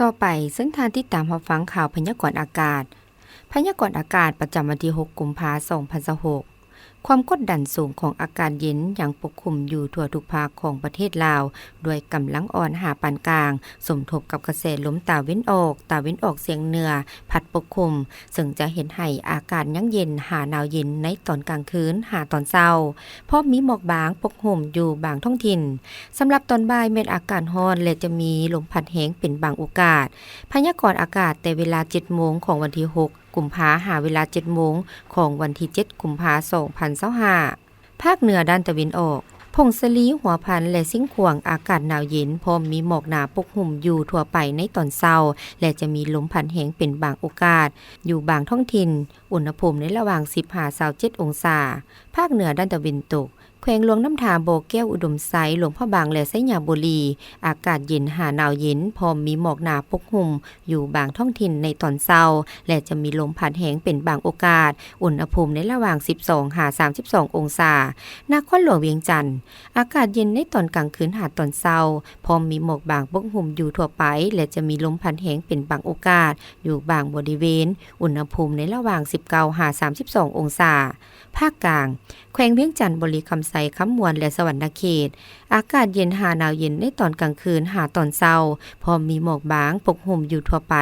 ต่อไปซึ่งทานที่ตามรับฟังข่าวพยากรณ์อากาศประจำวันที่ 6 กุมภาพันธ์ 2026ความกดดันสูงของอากาศเย็นยังปกคลุมอยู่ทั่วทุกภาคของประเทศลาวด้วยกำลังอ่อนหาปานกลางสมทบกับกระแสลมตะวันออกเฉียงเหนือพัดปกคลุมซึ่งจะเห็นให้อากาศยังเย็นหาหนาวเย็นในตอนกลางคืนหาตอนเช้าพร้อมมีหมอกบางปกคลุมอยู่บางท้องถิ่นสำหรับตอนบ่ายแม้นอากาศร้อนและจะมีลมพัดแรงเป็นบางโอกาสพยากรณ์อากาศแต่เวลา 7 โมงของวันที่ 6 กุมภาหาเวลา 7 โมงของวันที่ 7 กุมภาพันธ์ 2025ภาคเหนือด้านตะวันออกพงศลีหัวพันและซิ่งขวางอากาศหนาวเย็นพร้อมมีหมอกหนาปกหุ่มอยู่ทั่วไปในตอนเช้าและจะมีลมพัดแรงเป็นบางโอกาสอยู่บางท้องถิ่นอุณหภูมิในระหว่าง 15-27 องศาภาคเหนือด้านตะวันตกแขวงหลวงน้ำทาโบแก้วอุดมไซหลวงพ่อบางและไสยาบุรีอากาศเย็นหาหนาวเย็นพร้อมมีหมอกหนาปกหุ่มอยู่บางท้องถิ่นในตอนเช้าและจะมีลมพัดแรงเป็นบางโอกาสอุณหภูมิในระหว่าง 12-32 องศานครหลวงเวียงจันทน์อากาศเย็นในตอนกลางคืนหาตอนเช้าพร้อมมีหมอกบางปกหุ่มอยู่ทั่วไปและจะมีลมพัดแรงเป็นบางโอกาสอยู่บางบริเวณอุณหภูมิในระหว่าง 19-32 องศาภาคกลางแขวงเวียงจันทน์บริคำไซคำมวนและสวรรณเขตอากาศเย็นหาหนาวเย็นในตอนกลางคืนหาตอนเช้าพร้อมมีหมอกบางปกหุ่มอยู่ทั่วไป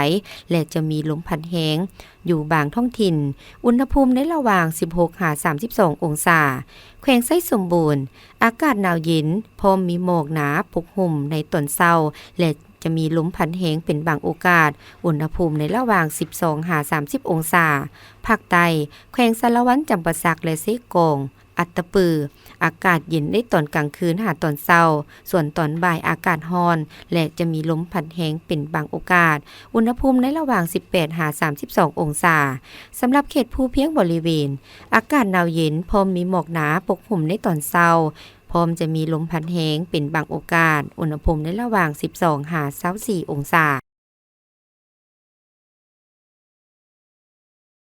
และจะมีลมพัดแรงอยู่บางท้องถิ่นอุณหภูมิในระหว่าง 16-32 องศาแขวงไส้สมบูรณ์อากาศหนาวเย็นพร้อมมีหมอกหนาปกหุ่มในตอนเช้าและจะมีลมพัดแรงเป็นบางโอกาสอุณหภูมิในระหว่าง 12-30 องศาภาคใต้แขวงสารวัตรจำปาสักและเซกงอัตตปืออากาศเย็นในตอนกลางคืนหาตอนเช้าส่วนตอนบ่ายอากาศร้อนและจะมีลมพัดแรงเป็นบางโอกาสอุณหภูมิในระหว่าง 18-32 องศาสำหรับเขตภูเพียงบริเวณอากาศหนาวเย็นพร้อมมีหมอกหนาปกคลุมในตอนเช้าพร้อมจะมีลมพัดแรงเป็นบางโอกาสอุณหภูมิในระหว่าง 12-24 องศา